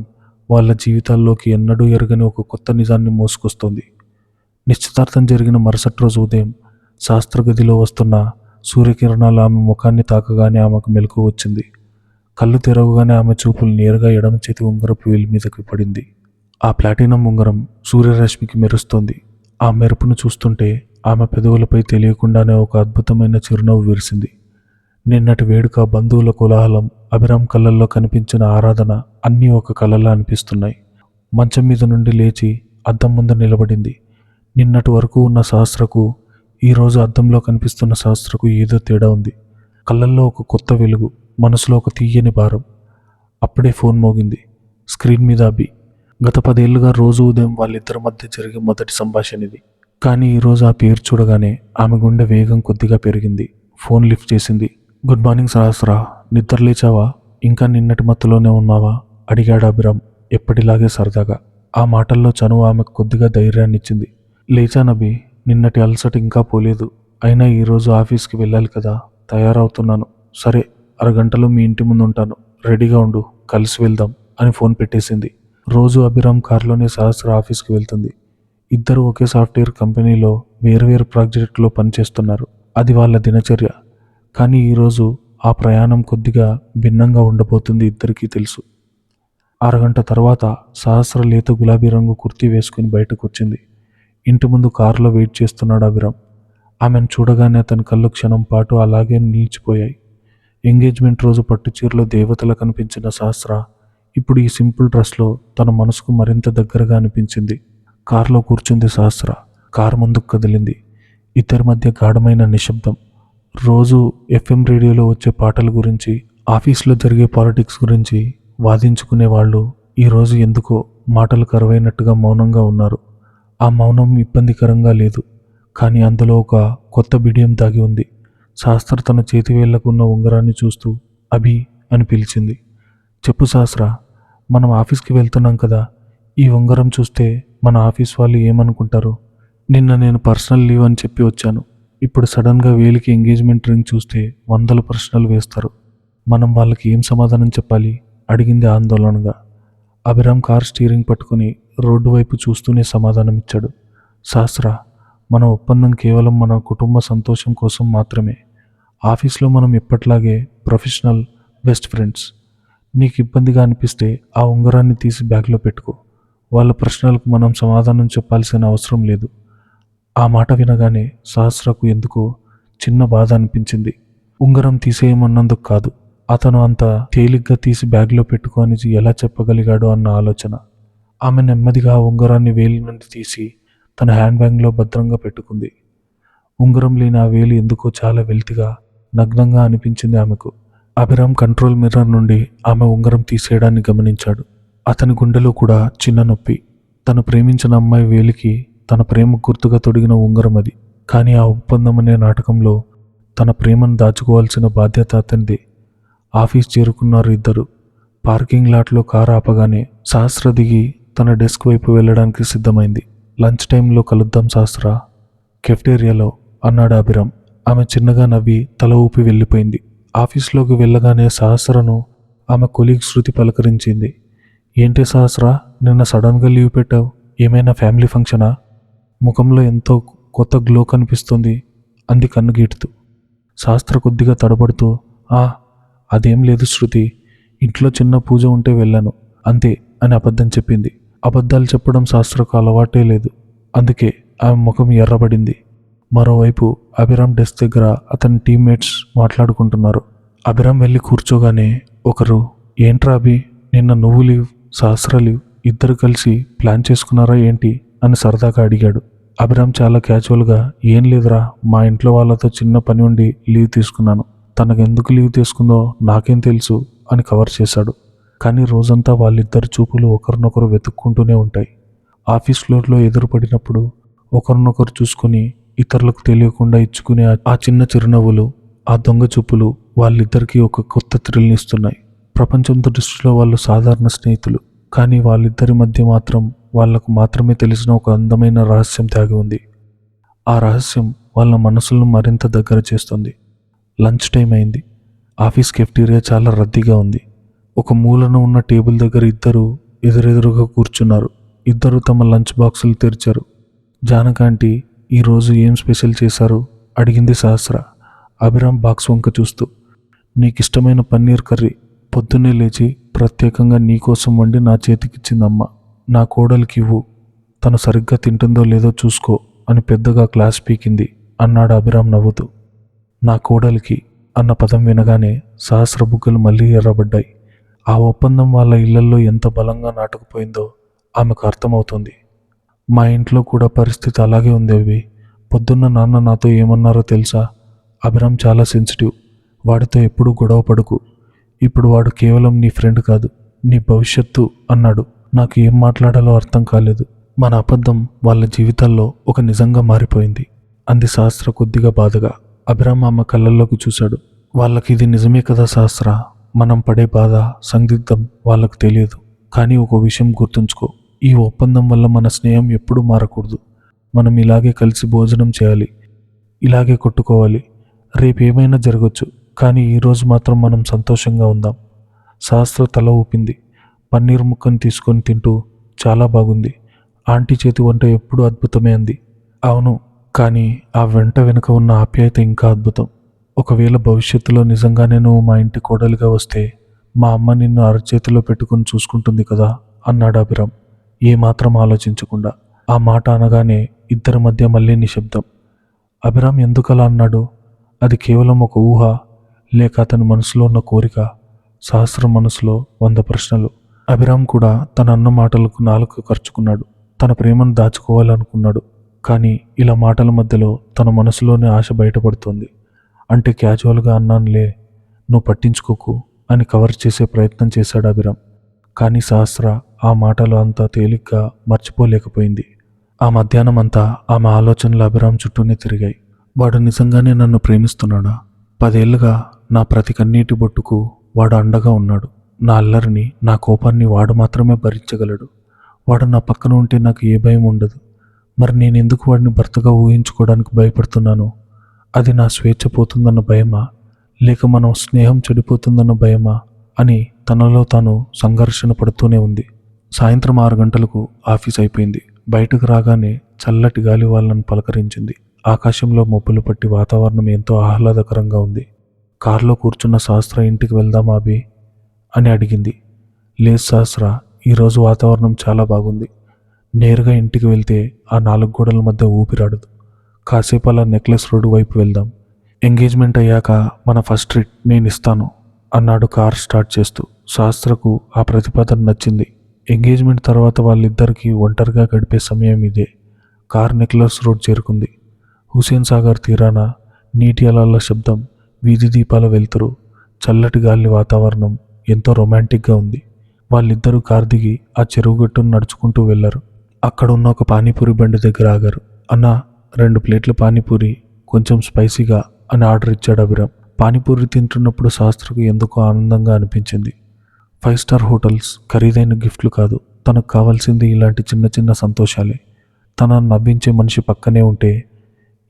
వాళ్ళ జీవితాల్లోకి ఎన్నడూ ఎరగని ఒక కొత్త నిజాన్ని మోసుకొస్తోంది. నిశ్చితార్థం జరిగిన మరుసటి రోజు ఉదయం శాస్త్రగదిలో వస్తున్న సూర్యకిరణాలు ఆమె ముఖాన్ని తాకగానే ఆమెకు మెలకువ వచ్చింది. కళ్ళు తెరవగానే ఆమె చూపులు నేరుగా ఎడమ చేతి ఉంగరపు వేలి మీదకి పడింది. ఆ ప్లాటినం ఉంగరం సూర్యరశ్మికి మెరుస్తోంది. ఆ మెరుపును చూస్తుంటే ఆమె పెదవులపై తెలియకుండానే ఒక అద్భుతమైన చిరునవ్వు విరిసింది. నిన్నటి వేడుక, బంధువుల కోలాహలం, అభిరామ్ కళ్ళల్లో కనిపించిన ఆరాధన అన్నీ ఒక కలలా అనిపిస్తున్నాయి. మంచం మీద నుండి లేచి అద్దం ముందు నిలబడింది. నిన్నటి వరకు ఉన్న సహస్రకు, ఈరోజు అద్దంలో కనిపిస్తున్న సహస్రకు ఏదో తేడా ఉంది. కళ్ళల్లో ఒక కొత్త వెలుగు, మనసులో ఒక తీయని భారం. అప్పుడే ఫోన్ మోగింది. స్క్రీన్ మీద అభి. గత 10 ఏళ్లుగా రోజు ఉదయం వాళ్ళిద్దరి మధ్య జరిగే మొదటి సంభాషణ ఇది. కానీ ఈరోజు ఆ పేరు చూడగానే ఆమె గుండె వేగం కొద్దిగా పెరిగింది. ఫోన్ లిఫ్ట్ చేసింది. గుడ్ మార్నింగ్ సహస్ర, నిద్ర లేచావా? ఇంకా నిన్నటి మత్తులోనే ఉన్నావా? అడిగాడు అభిరామ్ ఎప్పటిలాగే సరదాగా. ఆ మాటల్లో చనువు ఆమెకు కొద్దిగా ధైర్యాన్ని ఇచ్చింది. లేచానభి, నిన్నటి అలసట ఇంకా పోలేదు. అయినా ఈరోజు ఆఫీస్కి వెళ్ళాలి కదా, తయారవుతున్నాను. సరే, అరగంటలో మీ ఇంటి ముందు ఉంటాను, రెడీగా ఉండు, కలిసి వెళ్దాం అని ఫోన్ పెట్టేసింది. రోజు అభిరామ్ కారులోనే సహస్ర ఆఫీస్కి వెళ్తుంది. ఇద్దరు ఒకే సాఫ్ట్వేర్ కంపెనీలో వేరువేరు ప్రాజెక్టులో పనిచేస్తున్నారు. అది వాళ్ళ దినచర్య. కానీ ఈరోజు ఆ ప్రయాణం కొద్దిగా భిన్నంగా ఉండబోతుంది ఇద్దరికీ తెలుసు. అరగంట తర్వాత సహస్ర లేత గులాబీ రంగు కుర్తీ వేసుకుని బయటకు వచ్చింది. ఇంటి ముందు కారులో వెయిట్ చేస్తున్నాడు అభిరామ్. ఆమెను చూడగానే అతని కళ్ళు క్షణం పాటు అలాగే నిలిచిపోయాయి. ఎంగేజ్మెంట్ రోజు పట్టుచీరలో దేవతలా కనిపించిన సహస్ర ఇప్పుడు ఈ సింపుల్ డ్రెస్లో తన మనసుకు మరింత దగ్గరగా అనిపించింది. కారులో కూర్చుంది సహస్ర. కారు ముందుకు కదిలింది. ఇద్దరి మధ్య గాఢమైన నిశ్శబ్దం. రోజు FM రేడియోలో వచ్చే పాటల గురించి, ఆఫీస్లో జరిగే పాలిటిక్స్ గురించి వాదించుకునే వాళ్ళు ఈరోజు ఎందుకో మాటలు కరువైనట్టుగా మౌనంగా ఉన్నారు. ఆ మౌనం ఇబ్బందికరంగా లేదు, కానీ అందులో ఒక కొత్త బిడియం దాగి ఉంది. సహస్ర తన చేతి వేళ్లకు ఉన్న ఉంగరాన్ని చూస్తూ అభి అని పిలిచింది. చెప్పు సహస్ర, మనం ఆఫీస్కి వెళ్తున్నాం కదా, ఈ ఉంగరం చూస్తే మన ఆఫీస్ వాళ్ళు ఏమనుకుంటారు? నిన్న నేను పర్సనల్ లీవ్ అని చెప్పి వచ్చాను. ఇప్పుడు సడన్గా వేలికి ఎంగేజ్మెంట్ రింగ్ చూస్తే 100 ప్రశ్నలు వేస్తారు. మనం వాళ్ళకి ఏం సమాధానం చెప్పాలి? అడిగింది ఆందోళనగా. అభిరామ్ కార్ స్టీరింగ్ పట్టుకుని రోడ్డు వైపు చూస్తూనే సమాధానం ఇచ్చాడు. సహస్ర, మన ఒప్పందం కేవలం మన కుటుంబ సంతోషం కోసం మాత్రమే. ఆఫీస్లో మనం ఎప్పట్లాగే ప్రొఫెషనల్ బెస్ట్ ఫ్రెండ్స్. నీకు ఇబ్బందిగా అనిపిస్తే ఆ ఉంగరాన్ని తీసి బ్యాగ్లో పెట్టుకో. వాళ్ళ ప్రశ్నలకు మనం సమాధానం చెప్పాల్సిన అవసరం లేదు. ఆ మాట వినగానే సహస్రకు ఎందుకో చిన్న బాధ అనిపించింది. ఉంగరం తీసేయమన్నందుకు కాదు, అతను అంత తేలిగ్గా తీసి బ్యాగ్లో పెట్టుకొని ఎలా చెప్పగలిగాడు అన్న ఆలోచన. ఆమె నెమ్మదిగా ఆ ఉంగరాన్ని వేలి నుండి తీసి తన హ్యాండ్ బ్యాగ్లో భద్రంగా పెట్టుకుంది. ఉంగరం లేని ఆ వేలు ఎందుకో చాలా వెల్తిగా, నగ్నంగా అనిపించింది ఆమెకు. అభిరామ్ కంట్రోల్ మిర్రర్ నుండి ఆమె ఉంగరం తీసేయడాన్ని గమనించాడు. అతని గుండెలో కూడా చిన్న నొప్పి. తను ప్రేమించిన అమ్మాయి వేలికి తన ప్రేమ గుర్తుగా తొడిగిన ఉంగరం అది. కానీ ఆ ఒప్పందం అనే నాటకంలో తన ప్రేమను దాచుకోవాల్సిన బాధ్యత అతనిదే. ఆఫీస్ చేరుకున్నారు ఇద్దరు. పార్కింగ్ లాట్లో కారు ఆపగానే సహస్ర దిగి తన డెస్క్ వైపు వెళ్ళడానికి సిద్ధమైంది. లంచ్ టైంలో కలుద్దాం సహస్ర, కెఫ్టేరియాలో అన్నాడు అభిరామ్. ఆమె చిన్నగా నవ్వి తల ఊపి వెళ్ళిపోయింది. ఆఫీస్లోకి వెళ్ళగానే సహస్రను ఆమె కొలీగ్ శృతి పలకరించింది. ఏంటి సహస్ర, నిన్న సడన్గా లీవ్ పెట్టావు? ఏమైనా ఫ్యామిలీ ఫంక్షనా? ముఖంలో ఎంతో కొత్త గ్లో కనిపిస్తుంది అంది కన్నుగీటుతూ. సహస్ర కొద్దిగా తడబడుతూ, అదేం లేదు శృతి, ఇంట్లో చిన్న పూజ ఉంటే వెళ్ళాను అంతే అని అబద్ధం చెప్పింది. అబద్ధాలు చెప్పడం సహస్రకు అలవాటే లేదు. అందుకే ఆమె ముఖం ఎర్రబడింది. మరోవైపు అభిరామ్ డెస్క్ దగ్గర అతని టీమ్మేట్స్ మాట్లాడుకుంటున్నారు. అభిరామ్ వెళ్ళి కూర్చోగానే ఒకరు, ఏంట్రా అభి, నిన్న నువ్వు లీవ్, సహస్ర లీవ్, ఇద్దరు కలిసి ప్లాన్ చేసుకున్నారా ఏంటి అని సరదాగా అడిగాడు. అభిరామ్ చాలా క్యాజువల్గా, ఏం లేదురా, మా ఇంట్లో వాళ్ళతో చిన్న పని ఉండి లీవ్ తీసుకున్నాను. తనకు ఎందుకు లీవ్ తీసుకుందో నాకేం తెలుసు అని కవర్ చేశాడు. కానీ రోజంతా వాళ్ళిద్దరు చూపులు ఒకరినొకరు వెతుక్కుంటూనే ఉంటాయి. ఆఫీస్ ఫ్లోర్లో ఎదురుపడినప్పుడు ఒకరినొకరు చూసుకుని ఇతరులకు తెలియకుండా ఇచ్చుకునే ఆ చిన్న చిరునవ్వులు, ఆ దొంగ చూపులు వాళ్ళిద్దరికీ ఒక కొత్త థ్రిల్ని ఇస్తున్నాయి. ప్రపంచం దృష్టిలో వాళ్ళు సాధారణ స్నేహితులు, కానీ వాళ్ళిద్దరి మధ్య మాత్రం వాళ్లకు మాత్రమే తెలిసిన ఒక అందమైన రహస్యం దాగి ఉంది. ఆ రహస్యం వాళ్ళ మనసులను మరింత దగ్గర చేస్తుంది. లంచ్ టైం అయింది. ఆఫీస్ కెఫ్టీరియా చాలా రద్దీగా ఉంది. ఒక మూలన ఉన్న టేబుల్ దగ్గర ఇద్దరు ఎదురెదురుగా కూర్చున్నారు. ఇద్దరు తమ లంచ్ బాక్సులు తెరిచారు. జానకాంటీ, ఈరోజు ఏం స్పెషల్ చేశారు అడిగింది సహస్ర అభిరామ్ బాక్స్ వంక చూస్తూ. నీకిష్టమైన పన్నీర్ కర్రీ, పొద్దున్నే లేచి ప్రత్యేకంగా నీకోసం వండి నా చేతికిచ్చిందమ్మ. నా కోడలికి ఇవ్వు, తను సరిగ్గా తింటుందో లేదో చూసుకో అని పెద్దగా క్లాస్ పీకింది అన్నాడు అభిరామ్ నవ్వుతూ. నా కోడలికి అన్న పదం వినగానే సహస్ర బుగ్గలు మళ్ళీ ఎర్రబడ్డాయి. ఆ ఒప్పందం వాళ్ళ ఇళ్లల్లో ఎంత బలంగా నాటుకుపోయిందో ఆమెకు అర్థమవుతుంది. మా ఇంట్లో కూడా పరిస్థితి అలాగే ఉంది అవి. పొద్దున్న నాన్న నాతో ఏమన్నారో తెలుసా? అభిరామ్ చాలా సెన్సిటివ్, వాడితో ఎప్పుడూ గొడవ పడుకు, ఇప్పుడు వాడు కేవలం నీ ఫ్రెండ్ కాదు, నీ భవిష్యత్తు అన్నాడు. నాకు ఏం మాట్లాడాలో అర్థం కాలేదు. మన అబద్ధం వాళ్ళ జీవితాల్లో ఒక నిజంగా మారిపోయింది అంది సహస్ర కొద్దిగా బాధగా. అభిరామ్ ఆమె కళ్ళల్లోకి చూశాడు. వాళ్ళకి ఇది నిజమే కదా సహస్ర, మనం పడే బాధ, సందిగ్ధం వాళ్ళకు తెలియదు. కానీ ఒక విషయం గుర్తుంచుకో, ఈ ఒప్పందం వల్ల మన స్నేహం ఎప్పుడూ మారకూడదు. మనం ఇలాగే కలిసి భోజనం చేయాలి, ఇలాగే కొట్టుకోవాలి. రేపేమైనా జరగచ్చు, కానీ ఈరోజు మాత్రం మనం సంతోషంగా ఉందాం. సహస్ర తల ఊపింది. పన్నీర్ ముక్కను తీసుకొని తింటూ, చాలా బాగుంది, ఆంటీ చేతి వంట ఎప్పుడూ అద్భుతమే అంది. అవును, కానీ ఆ వెంట వెనుక ఉన్న ఆప్యాయత ఇంకా అద్భుతం. ఒకవేళ భవిష్యత్తులో నిజంగానే నువ్వు మా ఇంటి కోడలిగా వస్తే మా అమ్మ నిన్ను అరచేతిలో పెట్టుకుని చూసుకుంటుంది కదా అన్నాడు అభిరామ్ ఏమాత్రం ఆలోచించకుండా. ఆ మాట అనగానే ఇద్దరి మధ్య మళ్ళీ నిశ్శబ్దం. అభిరామ్ ఎందుకలా అన్నాడు? అది కేవలం ఒక ఊహ, లేక అతని మనసులో ఉన్న కోరిక? సహస్ర మనసులో 100 ప్రశ్నలు. అభిరామ్ కూడా తన అన్న మాటలకు నాలుక ఖర్చుకున్నాడు. తన ప్రేమను దాచుకోవాలనుకున్నాడు. కానీ ఇలా మాటల మధ్యలో తన మనసులోని ఆశ బయటపడుతుంది. అంటే క్యాజువల్గా అన్నానులే, నువ్వు పట్టించుకోకు అని కవర్ చేసే ప్రయత్నం చేశాడు అభిరామ్. కానీ సహస్ర ఆ మాటలు అంతా తేలిగ్గా మర్చిపోలేకపోయింది. ఆ మధ్యాహ్నం అంతా ఆమె ఆలోచనలు అభిరామ్ చుట్టూనే తిరిగాయి. వాడు నిజంగానే నన్ను ప్రేమిస్తున్నాడా? 10 ఏళ్లుగా నా ప్రతి కన్నీటి బొట్టుకు వాడు అండగా ఉన్నాడు. నా అల్లరిని, నా కోపాన్ని వాడు మాత్రమే భరించగలడు. వాడు నా పక్కన ఉంటే నాకు ఏ భయం ఉండదు. మరి నేనెందుకు వాడిని భర్తగా ఊహించుకోవడానికి భయపడుతున్నాను? అది నా స్వేచ్ఛ పోతుందన్న భయమా, లేక మన స్నేహం చెడిపోతుందన్న భయమా అని తనలో తాను సంఘర్షణ పడుతూనే ఉంది. సాయంత్రం 6 గంటలకు ఆఫీస్ అయిపోయింది. బయటకు రాగానే చల్లటి గాలి వాళ్ళను పలకరించింది. ఆకాశంలో మబ్బులు పట్టి వాతావరణం ఎంతో ఆహ్లాదకరంగా ఉంది. కారులో కూర్చున్న సహస్ర, ఇంటికి వెళ్దామా అభి అని అడిగింది. లేదు సహస్ర, ఈరోజు వాతావరణం చాలా బాగుంది. నేరుగా ఇంటికి వెళ్తే ఆ 4 గోడల మధ్య ఊపిరాడదు. కాసేపు అలా నెక్లెస్ రోడ్డు వైపు వెళ్దాం. ఎంగేజ్మెంట్ అయ్యాక మన ఫస్ట్ ట్రీట్ నేను ఇస్తాను అన్నాడు కార్ స్టార్ట్ చేస్తూ. సహస్రకు ఆ ప్రతిపాదన నచ్చింది. ఎంగేజ్మెంట్ తర్వాత వాళ్ళిద్దరికీ ఒంటరిగా గడిపే సమయం ఇదే. కార్ నెక్లెస్ రోడ్ చేరుకుంది. హుసేన్ సాగర్ తీరాన నీటి అలల శబ్దం, వీధి దీపాల వెలుతురు, చల్లటి గాలి వాతావరణం ఎంతో రొమాంటిక్గా ఉంది. వాళ్ళిద్దరూ కార్ దిగి ఆ చెరువు గట్టును నడుచుకుంటూ వెళ్లారు. అక్కడ ఉన్న ఒక పానీపూరి బండి దగ్గర ఆగారు. అన్నా, 2 ప్లేట్ల పానీపూరి, కొంచెం స్పైసీగా అని ఆర్డర్ ఇచ్చాడు అభిరామ్. పానీపూరి తింటున్నప్పుడు శాస్త్రకు ఎందుకో ఆనందంగా అనిపించింది. 5 స్టార్ హోటల్స్, ఖరీదైన గిఫ్ట్లు కాదు, తనకు కావాల్సింది ఇలాంటి చిన్న చిన్న సంతోషాలే. తన నవ్వించే మనిషి పక్కనే ఉంటే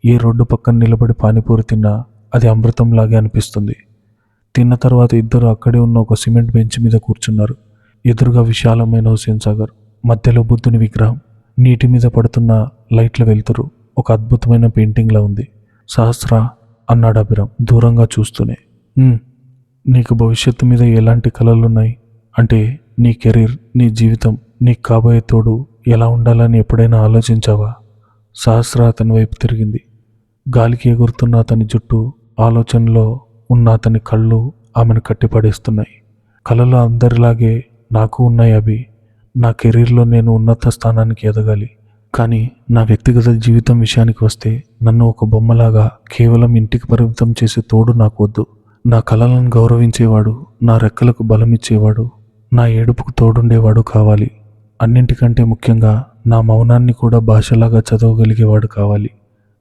ఏ రోడ్డు పక్కన నిలబడి పానీపూరి తిన్నా అది అమృతంలాగే అనిపిస్తుంది. తిన్న తర్వాత ఇద్దరు అక్కడే ఉన్న ఒక సిమెంట్ బెంచ్ మీద కూర్చున్నారు. ఎదురుగా విశాలమైన హుసేన్ సాగర్, మధ్యలో బుద్ధుని విగ్రహం, నీటి మీద పడుతున్న లైట్ల వెలుతురు ఒక అద్భుతమైన పెయింటింగ్లా ఉంది. సహస్ర అన్నాడు అభిరామ్ దూరంగా చూస్తూనే. నీకు భవిష్యత్తు మీద ఎలాంటి కలలున్నాయి? అంటే నీ కెరీర్, నీ జీవితం, నీకు కాబోయే తోడు ఎలా ఉండాలని ఎప్పుడైనా ఆలోచించావా? సహస్ర అతని వైపు తిరిగింది. గాలికి ఎగురుతున్న అతని జుట్టు, ఆలోచనలో ఉన్న అతని కళ్ళు ఆమెను కట్టిపడేస్తున్నాయి. కలలు అందరిలాగే నాకు ఉన్నాయి అభి. నా కెరీర్లో నేను ఉన్నత స్థానానికి ఎదగాలి. కానీ నా వ్యక్తిగత జీవితం విషయానికి వస్తే నన్ను ఒక బొమ్మలాగా కేవలం ఇంటికి పరిమితం చేసే తోడు నాకు వద్దు. నా కలలను గౌరవించేవాడు, నా రెక్కలకు బలమిచ్చేవాడు, నా ఏడుపుకు తోడుండేవాడు కావాలి. అన్నింటికంటే ముఖ్యంగా నా మౌనాన్ని కూడా భాషలాగా చదవగలిగేవాడు కావాలి.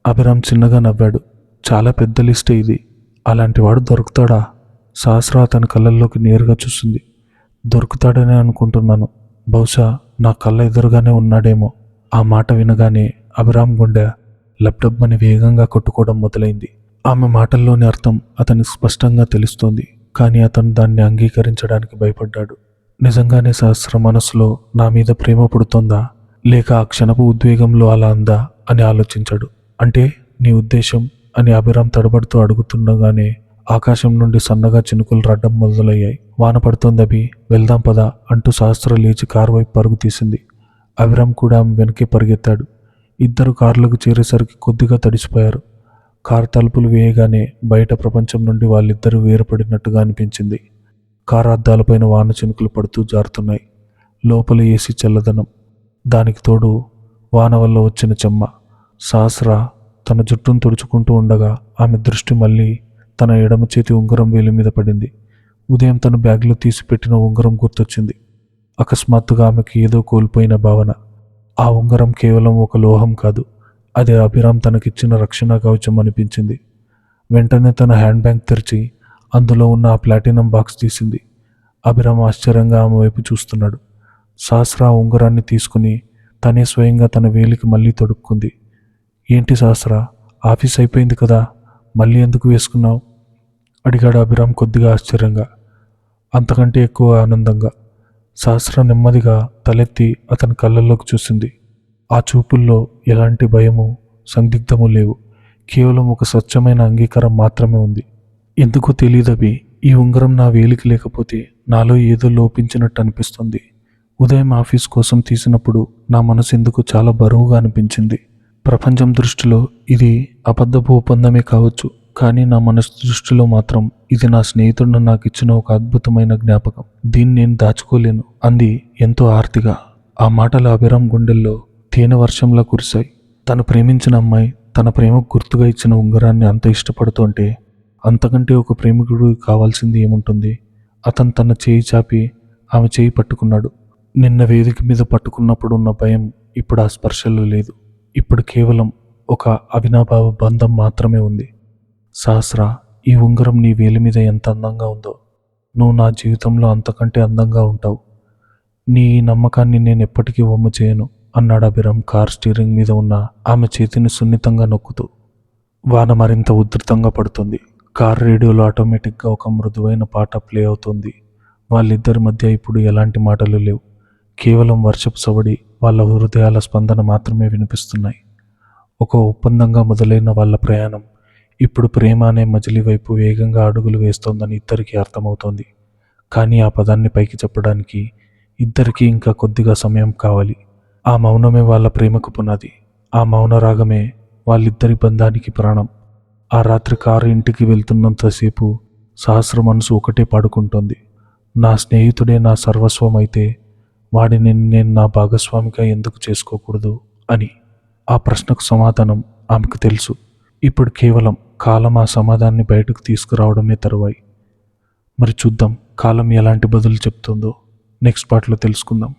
అభిరామ్ చిన్నగా నవ్వాడు. చాలా పెద్ద లిస్టే ఇది. అలాంటి వాడు దొరుకుతాడా? సహస్ర అతని కళ్ళల్లోకి నేరుగా చూసింది. దొరుకుతాడనే అనుకుంటున్నాను. బహుశా నా కళ్ళ ఎదురుగానే ఉన్నాడేమో. ఆ మాట వినగానే అభిరామ్ గుండె లబ్డబ్బని వేగంగా కొట్టుకోవడం మొదలైంది. ఆమె మాటల్లోని అర్థం అతనికి స్పష్టంగా తెలుస్తోంది. కానీ అతను దాన్ని అంగీకరించడానికి భయపడ్డాడు. నిజంగానే సహస్ర మనసులో నా మీద ప్రేమ పుడుతోందా, లేక ఆ క్షణపు ఉద్వేగంలో అలా అందా అని ఆలోచించాడు. అంటే నీ ఉద్దేశం అని అభిరామ్ తడబడుతూ అడుగుతుండగానే ఆకాశం నుండి సన్నగా చినుకులు రావడం మొదలయ్యాయి. వాన పడుతోంది అభి, వెళ్దాం పదా అంటూ సహస్ర లేచి కారు వైపు పరుగు తీసింది. అభిరామ్ కూడా ఆమె వెనకే పరిగెత్తాడు. ఇద్దరు కార్లకు చేరేసరికి కొద్దిగా తడిసిపోయారు. కారు తలుపులు వేయగానే బయట ప్రపంచం నుండి వాళ్ళిద్దరూ వేరుపడినట్టుగా అనిపించింది. కారు అద్దాలపైన వాన చినుకులు పడుతూ జారుతున్నాయి. లోపల ఏసీ చల్లదనం, దానికి తోడు వాన వల్ల వచ్చిన చెమ్మ. సహస్ర తన జుట్టును తుడుచుకుంటూ ఉండగా ఆమె దృష్టి మళ్ళీ తన ఎడమ చేతి ఉంగరం వేలి మీద పడింది. ఉదయం తన బ్యాగ్లో తీసిపెట్టిన ఉంగరం గుర్తొచ్చింది. అకస్మాత్తుగా ఆమెకి ఏదో కోల్పోయిన భావన. ఆ ఉంగరం కేవలం ఒక లోహం కాదు, అది అభిరామ్ తనకిచ్చిన రక్షణ కవచం అనిపించింది. వెంటనే తన హ్యాండ్ బ్యాగ్ తెరిచి అందులో ఉన్న ఆ ప్లాటినం బాక్స్ తీసింది. అభిరామ్ ఆశ్చర్యంగా ఆమె వైపు చూస్తున్నాడు. సహస్ర ఆ ఉంగరాన్ని తీసుకుని తనే స్వయంగా తన వేలికి మళ్ళీ తొడుక్కుంది. ఏంటి సహస్ర, ఆఫీస్ అయిపోయింది కదా, మళ్ళీ ఎందుకు వేసుకున్నావు అడిగాడు అభిరామ్ కొద్దిగా ఆశ్చర్యంగా, అంతకంటే ఎక్కువ ఆనందంగా. సహస్ర నెమ్మదిగా తలెత్తి అతని కళ్ళల్లోకి చూసింది. ఆ చూపుల్లో ఎలాంటి భయము, సందిగ్ధము లేవు. కేవలం ఒక స్వచ్ఛమైన అంగీకారం మాత్రమే ఉంది. ఎందుకో తెలియదవి, ఈ ఉంగరం నా వేలికి లేకపోతే నాలో ఏదో లోపించినట్టు అనిపిస్తుంది. ఉదయం ఆఫీస్ కోసం తీసినప్పుడు నా మనసు ఎందుకు చాలా బరువుగా అనిపించింది. ప్రపంచం దృష్టిలో ఇది అబద్ధపు ఒప్పందమే కావచ్చు, కానీ నా మనసు దృష్టిలో మాత్రం ఇది నా స్నేహితుడు నాకు ఇచ్చిన ఒక అద్భుతమైన జ్ఞాపకం. దీన్ని నేను దాచుకోలేను అంది ఎంతో ఆర్తిగా. ఆ మాటలు అభిరామ్ గుండెల్లో తేనె వర్షంలా కురిశాయి. తను ప్రేమించిన అమ్మాయి తన ప్రేమకు గుర్తుగా ఇచ్చిన ఉంగరాన్ని అంత ఇష్టపడుతుంటే అంతకంటే ఒక ప్రేమికుడు కావాల్సింది ఏముంటుంది? అతను తన చేయి చాపి ఆమె చేయి పట్టుకున్నాడు. నిన్న వేదిక మీద పట్టుకున్నప్పుడు ఉన్న భయం ఇప్పుడు ఆ స్పర్శలో లేదు. ఇప్పుడు కేవలం ఒక అవినాభావ బంధం మాత్రమే ఉంది. సహస్ర, ఈ ఉంగరం నీ వేలి మీద ఎంత అందంగా ఉందో, నువ్వు నా జీవితంలో అంతకంటే అందంగా ఉంటావు. నీ ఈ నమ్మకాన్ని నేను ఎప్పటికీ వమ్ము చేయను అన్నాడు అభిరామ్ కార్ స్టీరింగ్ మీద ఉన్న ఆమె చేతిని సున్నితంగా నొక్కుతూ. వాన మరింత ఉధృతంగా పడుతుంది. కార్ రేడియోలో ఆటోమేటిక్గా ఒక మృదువైన పాట ప్లే అవుతుంది. వాళ్ళిద్దరి మధ్య ఇప్పుడు ఎలాంటి మాటలు లేవు. కేవలం వర్షపు సవడి, వాళ్ళ హృదయాల స్పందన మాత్రమే వినిపిస్తున్నాయి. ఒక ఒప్పందంగా మొదలైన వాళ్ళ ప్రయాణం ఇప్పుడు ప్రేమ అనే మజిలీ వైపు వేగంగా అడుగులు వేస్తోందని ఇద్దరికీ అర్థమవుతోంది. కానీ ఆ పదాన్ని పైకి చెప్పడానికి ఇద్దరికీ ఇంకా కొద్దిగా సమయం కావాలి. ఆ మౌనమే వాళ్ళ ప్రేమకు పునాది. ఆ మౌన రాగమే వాళ్ళిద్దరి బంధానికి ప్రాణం. ఆ రాత్రి కారు ఇంటికి వెళ్తున్నంతసేపు సహస్ర మనసు ఒకటే పాడుకుంటోంది. నా స్నేహితుడే నా సర్వస్వం అయితే వాడిని నేను నా భాగస్వామిగా ఎందుకు చేసుకోకూడదు అని. ఆ ప్రశ్నకు సమాధానం ఆమెకు తెలుసు. ఇప్పుడు కేవలం కాలం ఆ సమాధానాన్ని బయటకు తీసుకురావడమే తరువాయి. మరి చూద్దాం కాలం ఎలాంటి బదులు చెప్తుందో నెక్స్ట్ పార్ట్లో తెలుసుకుందాం.